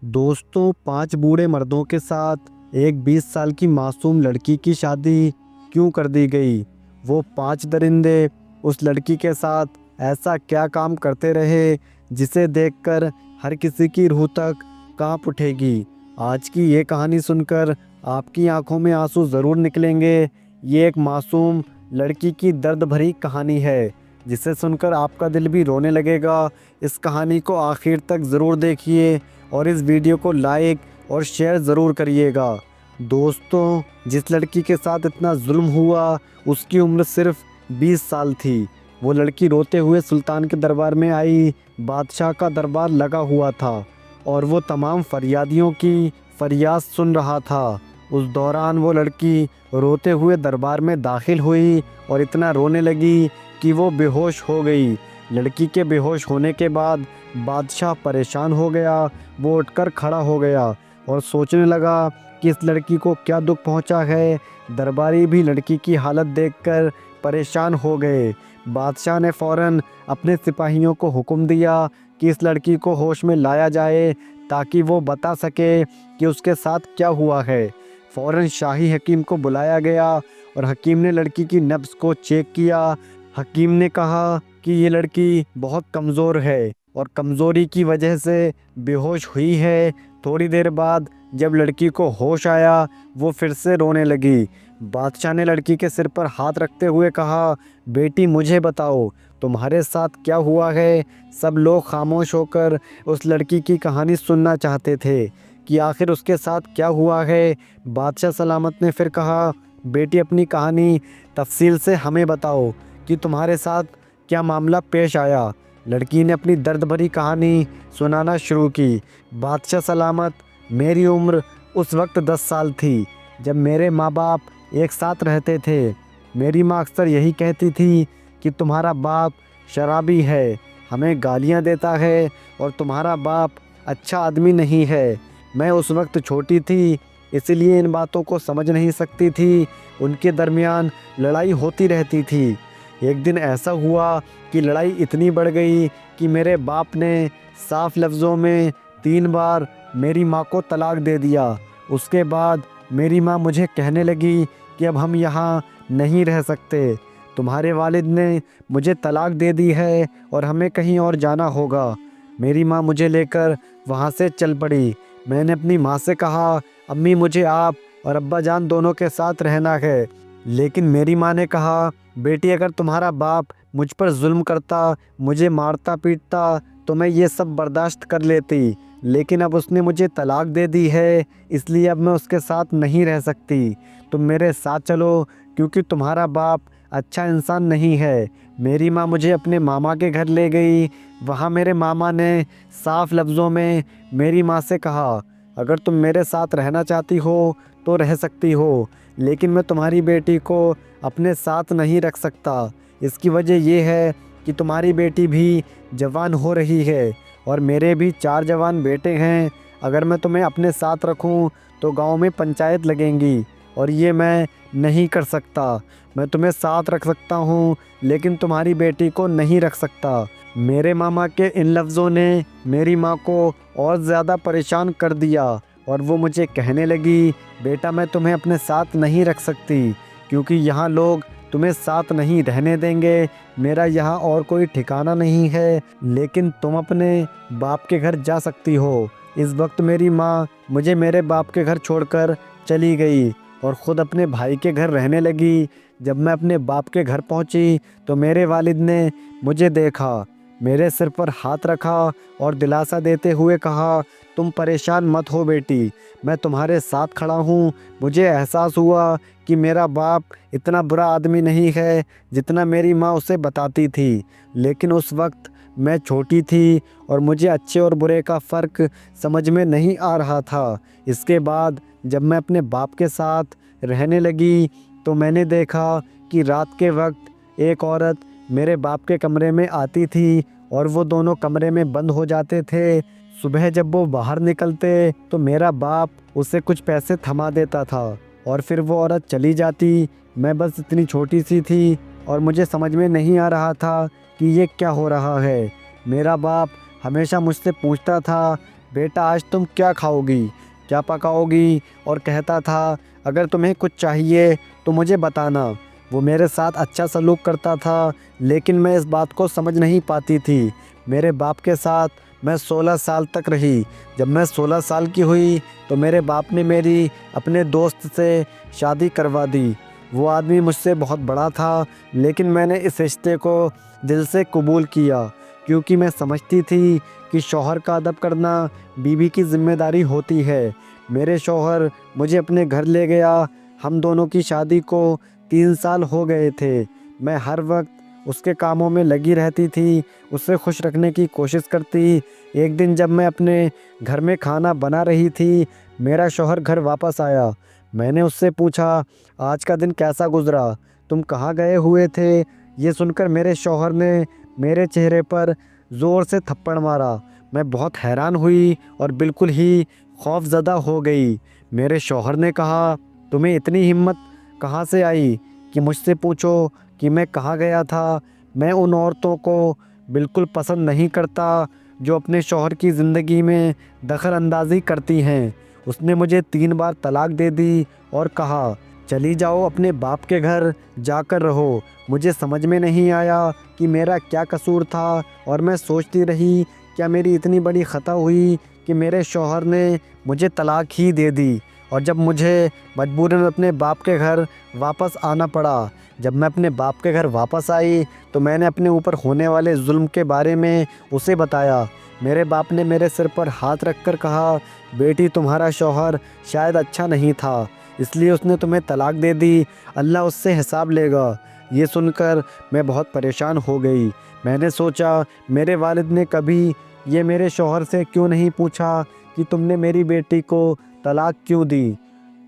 दोस्तों, 5 बूढ़े मर्दों के साथ एक 20 साल की मासूम लड़की की शादी क्यों कर दी गई? वो 5 दरिंदे उस लड़की के साथ ऐसा क्या काम करते रहे जिसे देखकर हर किसी की रूह तक कांप उठेगी। आज की ये कहानी सुनकर आपकी आंखों में आंसू ज़रूर निकलेंगे। ये एक मासूम लड़की की दर्द भरी कहानी है जिसे सुनकर आपका दिल भी रोने लगेगा। इस कहानी को आखिर तक ज़रूर देखिए और इस वीडियो को लाइक और शेयर ज़रूर करिएगा। दोस्तों, जिस लड़की के साथ इतना जुल्म हुआ उसकी उम्र सिर्फ 20 साल थी। वो लड़की रोते हुए सुल्तान के दरबार में आई। बादशाह का दरबार लगा हुआ था और वो तमाम फरियादियों की फरियाद सुन रहा था। उस दौरान वो लड़की रोते हुए दरबार में दाखिल हुई और इतना रोने लगी कि वो बेहोश हो गई। लड़की के बेहोश होने के बाद बादशाह परेशान हो गया। वो उठकर खड़ा हो गया और सोचने लगा कि इस लड़की को क्या दुख पहुंचा है। दरबारी भी लड़की की हालत देखकर परेशान हो गए। बादशाह ने फ़ौरन अपने सिपाहियों को हुक्म दिया कि इस लड़की को होश में लाया जाए ताकि वो बता सके कि उसके साथ क्या हुआ है। फ़ौरन शाही हकीम को बुलाया गया और हकीम ने लड़की की नब्ज़ को चेक किया। हकीम ने कहा कि ये लड़की बहुत कमज़ोर है और कमज़ोरी की वजह से बेहोश हुई है। थोड़ी देर बाद जब लड़की को होश आया वो फिर से रोने लगी। बादशाह ने लड़की के सिर पर हाथ रखते हुए कहा, बेटी मुझे बताओ तुम्हारे साथ क्या हुआ है। सब लोग खामोश होकर उस लड़की की कहानी सुनना चाहते थे कि आखिर उसके साथ क्या हुआ है। बादशाह सलामत ने फिर कहा, बेटी अपनी कहानी तफसील से हमें बताओ कि तुम्हारे साथ क्या मामला पेश आया। लड़की ने अपनी दर्द भरी कहानी सुनाना शुरू की। बादशाह सलामत, मेरी उम्र उस वक्त 10 साल थी जब मेरे माँ बाप एक साथ रहते थे। मेरी माँ अक्सर यही कहती थी कि तुम्हारा बाप शराबी है, हमें गालियाँ देता है और तुम्हारा बाप अच्छा आदमी नहीं है। मैं उस वक्त छोटी थी इसलिए इन बातों को समझ नहीं सकती थी। उनके दरमियान लड़ाई होती रहती थी। एक दिन ऐसा हुआ कि लड़ाई इतनी बढ़ गई कि मेरे बाप ने साफ लफ्ज़ों में 3 बार मेरी माँ को तलाक दे दिया। उसके बाद मेरी माँ मुझे कहने लगी कि अब हम यहाँ नहीं रह सकते। तुम्हारे वालिद ने मुझे तलाक दे दी है और हमें कहीं और जाना होगा। मेरी माँ मुझे लेकर वहाँ से चल पड़ी। मैंने अपनी माँ से कहा, अम्मी मुझे आप और अब्बा जान दोनों के साथ रहना है। लेकिन मेरी माँ ने कहा, बेटी अगर तुम्हारा बाप मुझ पर जुल्म करता, मुझे मारता पीटता तो मैं ये सब बर्दाश्त कर लेती, लेकिन अब उसने मुझे तलाक दे दी है इसलिए अब मैं उसके साथ नहीं रह सकती। तुम मेरे साथ चलो क्योंकि तुम्हारा बाप अच्छा इंसान नहीं है। मेरी माँ मुझे अपने मामा के घर ले गई। वहाँ मेरे मामा ने साफ लफ्ज़ों में मेरी माँ से कहा, अगर तुम मेरे साथ रहना चाहती हो तो रह सकती हो, लेकिन मैं तुम्हारी बेटी को अपने साथ नहीं रख सकता। इसकी वजह यह है कि तुम्हारी बेटी भी जवान हो रही है और मेरे भी 4 जवान बेटे हैं। अगर मैं तुम्हें अपने साथ रखूं तो गांव में पंचायत लगेंगी और ये मैं नहीं कर सकता। मैं तुम्हें साथ रख सकता हूं लेकिन तुम्हारी बेटी को नहीं रख सकता। मेरे मामा के इन लफ्ज़ों ने मेरी माँ को और ज़्यादा परेशान कर दिया और वो मुझे कहने लगी, बेटा मैं तुम्हें अपने साथ नहीं रख सकती क्योंकि यहाँ लोग तुम्हें साथ नहीं रहने देंगे। मेरा यहाँ और कोई ठिकाना नहीं है, लेकिन तुम अपने बाप के घर जा सकती हो। इस वक्त मेरी माँ मुझे मेरे बाप के घर छोड़कर चली गई और ख़ुद अपने भाई के घर रहने लगी। जब मैं अपने बाप के घर पहुँची तो मेरे वालिद ने मुझे देखा, मेरे सिर पर हाथ रखा और दिलासा देते हुए कहा, तुम परेशान मत हो बेटी, मैं तुम्हारे साथ खड़ा हूँ। मुझे एहसास हुआ कि मेरा बाप इतना बुरा आदमी नहीं है जितना मेरी माँ उसे बताती थी, लेकिन उस वक्त मैं छोटी थी और मुझे अच्छे और बुरे का फ़र्क समझ में नहीं आ रहा था। इसके बाद जब मैं अपने बाप के साथ रहने लगी तो मैंने देखा कि रात के वक्त एक औरत मेरे बाप के कमरे में आती थी और वो दोनों कमरे में बंद हो जाते थे। सुबह जब वो बाहर निकलते तो मेरा बाप उसे कुछ पैसे थमा देता था और फिर वो औरत चली जाती। मैं बस इतनी छोटी सी थी और मुझे समझ में नहीं आ रहा था कि ये क्या हो रहा है। मेरा बाप हमेशा मुझसे पूछता था बेटा आज तुम क्या खाओगी, क्या पकाओगी, और कहता था अगर तुम्हें कुछ चाहिए तो मुझे बताना। वो मेरे साथ अच्छा सलूक करता था, लेकिन मैं इस बात को समझ नहीं पाती थी। मेरे बाप के साथ मैं 16 साल तक रही। जब मैं 16 साल की हुई तो मेरे बाप ने मेरी अपने दोस्त से शादी करवा दी। वो आदमी मुझसे बहुत बड़ा था, लेकिन मैंने इस रिश्ते को दिल से कबूल किया, क्योंकि मैं समझती थी कि शौहर का अदब करना बीवी की ज़िम्मेदारी होती है। मेरे शौहर मुझे अपने घर ले गया। हम दोनों की शादी को 3 साल हो गए थे। मैं हर वक्त उसके कामों में लगी रहती थी, उसे खुश रखने की कोशिश करती। एक दिन जब मैं अपने घर में खाना बना रही थी, मेरा शौहर घर वापस आया। मैंने उससे पूछा, आज का दिन कैसा गुजरा, तुम कहाँ गए हुए थे? ये सुनकर मेरे शौहर ने मेरे चेहरे पर ज़ोर से थप्पड़ मारा। मैं बहुत हैरान हुई और बिल्कुल ही खौफज़दा हो गई। मेरे शौहर ने कहा, तुम्हें इतनी हिम्मत कहाँ से आई कि मुझसे पूछो कि मैं कहाँ गया था? मैं उन औरतों को बिल्कुल पसंद नहीं करता जो अपने शौहर की ज़िंदगी में दखल अंदाज़ी करती हैं। उसने मुझे 3 बार तलाक दे दी और कहा, चली जाओ अपने बाप के घर जाकर रहो। मुझे समझ में नहीं आया कि मेरा क्या कसूर था, और मैं सोचती रही क्या मेरी इतनी बड़ी ख़ता हुई कि मेरे शौहर ने मुझे तलाक ही दे दी। और जब मुझे मजबूरन अपने बाप के घर वापस आना पड़ा, जब मैं अपने बाप के घर वापस आई तो मैंने अपने ऊपर होने वाले जुल्म के बारे में उसे बताया। मेरे बाप ने मेरे सिर पर हाथ रखकर कहा, बेटी तुम्हारा शौहर शायद अच्छा नहीं था, इसलिए उसने तुम्हें तलाक दे दी। अल्लाह उससे हिसाब लेगा। ये सुनकर मैं बहुत परेशान हो गई। मैंने सोचा मेरे वालिद ने कभी ये मेरे शौहर से क्यों नहीं पूछा कि तुमने मेरी बेटी को तलाक क्यों दी,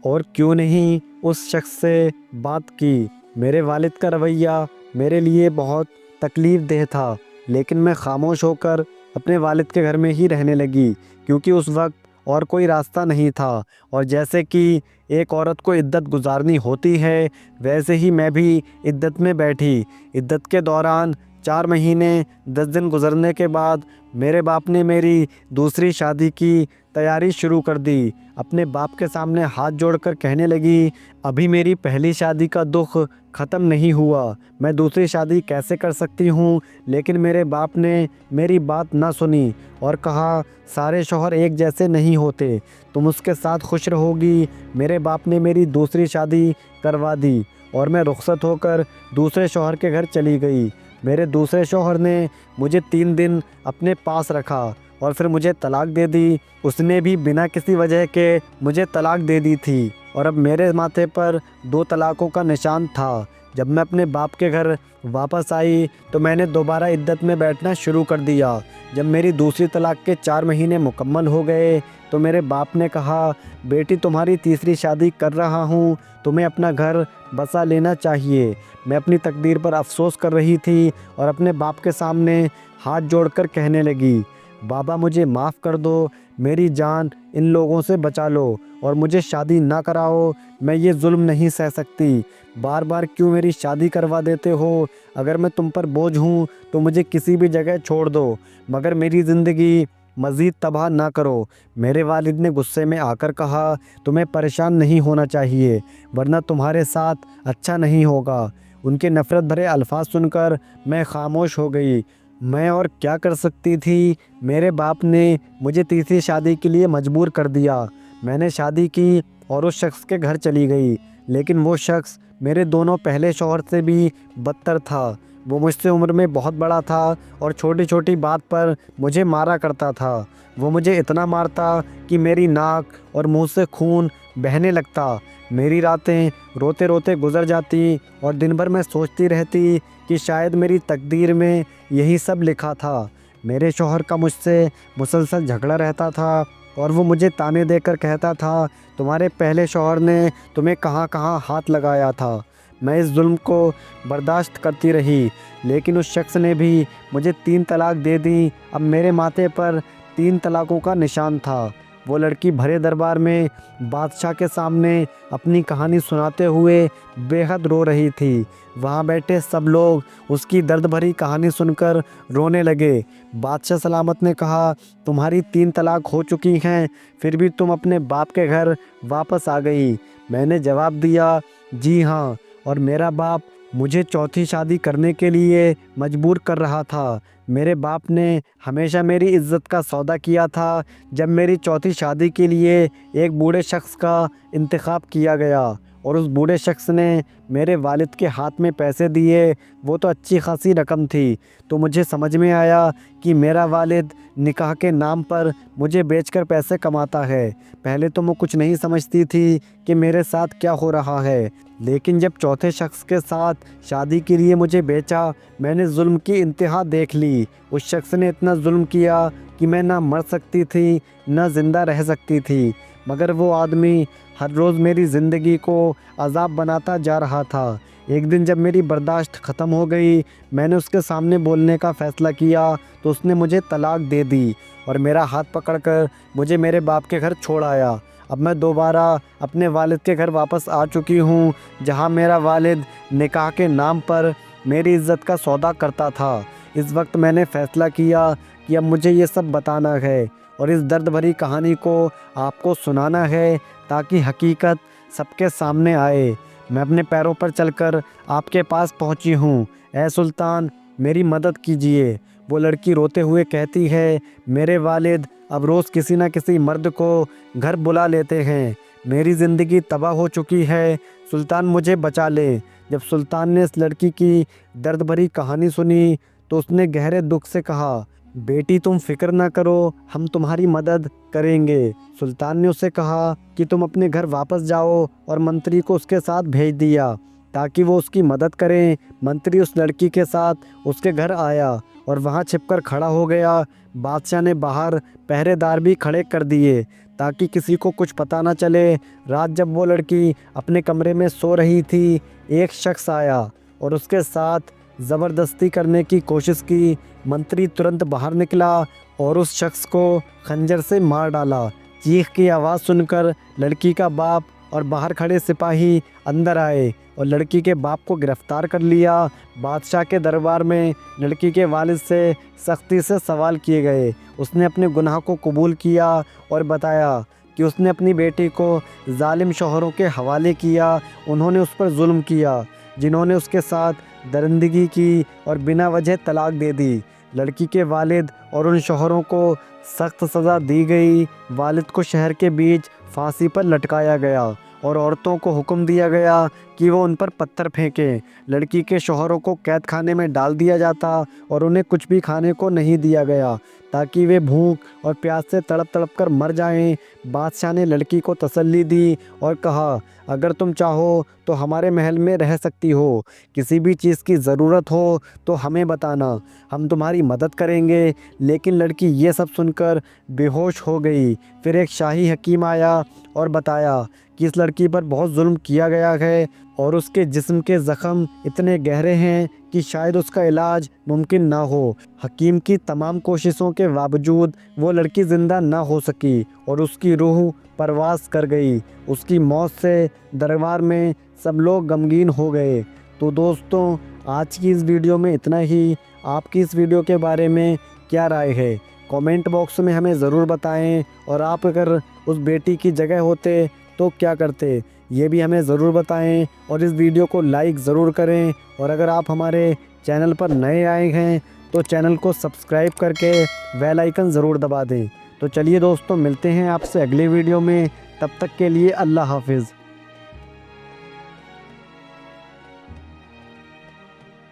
और क्यों नहीं उस शख्स से बात की। मेरे वालिद का रवैया मेरे लिए बहुत तकलीफ़ देह था, लेकिन मैं खामोश होकर अपने वालिद के घर में ही रहने लगी, क्योंकि उस वक्त और कोई रास्ता नहीं था। और जैसे कि एक औरत को इद्दत गुजारनी होती है, वैसे ही मैं भी इद्दत में बैठी। इद्दत के दौरान 4 महीने 10 दिन गुजरने के बाद मेरे बाप ने मेरी दूसरी शादी की तैयारी शुरू कर दी। अपने बाप के सामने हाथ जोड़कर कहने लगी, अभी मेरी पहली शादी का दुख ख़त्म नहीं हुआ, मैं दूसरी शादी कैसे कर सकती हूँ? लेकिन मेरे बाप ने मेरी बात ना सुनी और कहा, सारे शौहर एक जैसे नहीं होते, तुम उसके साथ खुश रहोगी। मेरे बाप ने मेरी दूसरी शादी करवा दी और मैं रुखसत होकर दूसरे शौहर के घर चली गई। मेरे दूसरे शौहर ने मुझे 3 दिन अपने पास रखा और फिर मुझे तलाक दे दी। उसने भी बिना किसी वजह के मुझे तलाक दे दी थी, और अब मेरे माथे पर 2 तलाक़ों का निशान था। जब मैं अपने बाप के घर वापस आई तो मैंने दोबारा इद्दत में बैठना शुरू कर दिया। जब मेरी दूसरी तलाक के 4 महीने मुकम्मल हो गए तो मेरे बाप ने कहा, बेटी तुम्हारी तीसरी शादी कर रहा हूँ, तुम्हें अपना घर बसा लेना चाहिए। मैं अपनी तकदीर पर अफसोस कर रही थी और अपने बाप के सामने हाथ जोड़कर कहने लगी, बाबा मुझे माफ़ कर दो, मेरी जान इन लोगों से बचा लो और मुझे शादी ना कराओ। मैं ये जुल्म नहीं सह सकती। बार बार क्यों मेरी शादी करवा देते हो? अगर मैं तुम पर बोझ हूँ तो मुझे किसी भी जगह छोड़ दो, मगर मेरी ज़िंदगी मज़ीद तबाह ना करो। मेरे वालिद ने गुस्से में आकर कहा, तुम्हें परेशान नहीं होना चाहिए, वरना तुम्हारे साथ अच्छा नहीं होगा। उनके नफ़रत भरे अल्फाज सुनकर मैं खामोश हो गई। मैं और क्या कर सकती थी? मेरे बाप ने मुझे तीसरी शादी के लिए मजबूर कर दिया। मैंने शादी की और उस शख्स के घर चली गई, लेकिन वो शख्स मेरे दोनों पहले शौहर से भी बदतर था। वो मुझसे उम्र में बहुत बड़ा था और छोटी छोटी बात पर मुझे मारा करता था। वो मुझे इतना मारता कि मेरी नाक और मुंह से खून बहने लगता। मेरी रातें रोते रोते गुजर जाती और दिन भर मैं सोचती रहती कि शायद मेरी तकदीर में यही सब लिखा था। मेरे शौहर का मुझसे मुसलसल झगड़ा रहता था और वो मुझे ताने देकर कहता था, तुम्हारे पहले शौहर ने तुम्हें कहाँ कहाँ हाथ लगाया था। मैं इस जुल्म को बर्दाश्त करती रही, लेकिन उस शख्स ने भी मुझे 3 तलाक दे दी। अब मेरे माथे पर 3 तलाक़ों का निशान था। वो लड़की भरे दरबार में बादशाह के सामने अपनी कहानी सुनाते हुए बेहद रो रही थी। वहाँ बैठे सब लोग उसकी दर्द भरी कहानी सुनकर रोने लगे। बादशाह सलामत ने कहा, तुम्हारी 3 तलाक हो चुकी हैं, फिर भी तुम अपने बाप के घर वापस आ गई। मैंने जवाब दिया, जी हाँ, और मेरा बाप मुझे चौथी शादी करने के लिए मजबूर कर रहा था। मेरे बाप ने हमेशा मेरी इज्जत का सौदा किया था। जब मेरी चौथी शादी के लिए एक बूढ़े शख्स का इंतखाब किया गया और उस बूढ़े शख्स ने मेरे वालिद के हाथ में पैसे दिए, वो तो अच्छी खासी रकम थी, तो मुझे समझ में आया कि मेरा वालिद निकाह के नाम पर मुझे बेचकर पैसे कमाता है। पहले तो मैं कुछ नहीं समझती थी कि मेरे साथ क्या हो रहा है, लेकिन जब चौथे शख्स के साथ शादी के लिए मुझे बेचा, मैंने जुल्म की इंतहा देख ली। उस शख्स ने इतना जुल्म किया कि मैं ना मर सकती थी ना ज़िंदा रह सकती थी, मगर वो आदमी हर रोज़ मेरी ज़िंदगी को अज़ाब बनाता जा रहा था। एक दिन जब मेरी बर्दाश्त ख़त्म हो गई, मैंने उसके सामने बोलने का फ़ैसला किया तो उसने मुझे तलाक दे दी और मेरा हाथ पकड़कर मुझे मेरे बाप के घर छोड़ आया। अब मैं दोबारा अपने वालिद के घर वापस आ चुकी हूँ, जहाँ मेरा वालिद निकाह के नाम पर मेरी इज़्ज़त का सौदा करता था। इस वक्त मैंने फ़ैसला किया कि अब मुझे ये सब बताना है और इस दर्द भरी कहानी को आपको सुनाना है, ताकि हकीकत सबके सामने आए। मैं अपने पैरों पर चलकर आपके पास पहुंची हूं। ए सुल्तान, मेरी मदद कीजिए। वो लड़की रोते हुए कहती है, मेरे वालिद अब रोज़ किसी न किसी मर्द को घर बुला लेते हैं। मेरी ज़िंदगी तबाह हो चुकी है, सुल्तान मुझे बचा ले। जब सुल्तान ने इस लड़की की दर्द भरी कहानी सुनी तो उसने गहरे दुख से कहा, बेटी तुम फिक्र ना करो, हम तुम्हारी मदद करेंगे। सुल्तान ने उसे कहा कि तुम अपने घर वापस जाओ और मंत्री को उसके साथ भेज दिया ताकि वो उसकी मदद करें। मंत्री उस लड़की के साथ उसके घर आया और वहाँ छिपकर खड़ा हो गया। बादशाह ने बाहर पहरेदार भी खड़े कर दिए ताकि किसी को कुछ पता ना चले। रात जब वो लड़की अपने कमरे में सो रही थी, एक शख्स आया और उसके साथ ज़बरदस्ती करने की कोशिश की। मंत्री तुरंत बाहर निकला और उस शख्स को खंजर से मार डाला। चीख की आवाज़ सुनकर लड़की का बाप और बाहर खड़े सिपाही अंदर आए और लड़की के बाप को गिरफ्तार कर लिया। बादशाह के दरबार में लड़की के वालिद से सख्ती से सवाल किए गए। उसने अपने गुनाह को कबूल किया और बताया कि उसने अपनी बेटी को जालिम शौहरों के हवाले किया। उन्होंने उस पर जुल्म किया, जिन्होंने उसके साथ दरिंदगी की और बिना वजह तलाक दे दी। लड़की के वालिद और उन शौहरों को सख्त सज़ा दी गई। वालिद को शहर के बीच फांसी पर लटकाया गया और औरतों को हुक्म दिया गया कि वो उन पर पत्थर फेंकें। लड़की के शौहरों को कैद खाने में डाल दिया जाता और उन्हें कुछ भी खाने को नहीं दिया गया ताकि वे भूख और प्यास से तड़प तड़प कर मर जाएं। बादशाह ने लड़की को तसल्ली दी और कहा, अगर तुम चाहो तो हमारे महल में रह सकती हो। किसी भी चीज़ की ज़रूरत हो तो हमें बताना, हम तुम्हारी मदद करेंगे। लेकिन लड़की ये सब सुनकर बेहोश हो गई। फिर एक शाही हकीम आया और बताया कि इस लड़की पर बहुत जुल्म किया गया है और उसके जिस्म के ज़ख़म इतने गहरे हैं कि शायद उसका इलाज मुमकिन ना हो। हकीम की तमाम कोशिशों के बावजूद वो लड़की ज़िंदा ना हो सकी और उसकी रूह परवास कर गई। उसकी मौत से दरबार में सब लोग गमगीन हो गए। तो दोस्तों, आज की इस वीडियो में इतना ही। आपकी इस वीडियो के बारे में क्या राय है, कमेंट बॉक्स में हमें ज़रूर बताएं। और आप अगर उस बेटी की जगह होते तो क्या करते, ये भी हमें ज़रूर बताएं। और इस वीडियो को लाइक ज़रूर करें। और अगर आप हमारे चैनल पर नए आए हैं तो चैनल को सब्सक्राइब करके बेल आइकन ज़रूर दबा दें। तो चलिए दोस्तों, मिलते हैं आपसे अगले वीडियो में। तब तक के लिए अल्लाह हाफिज़।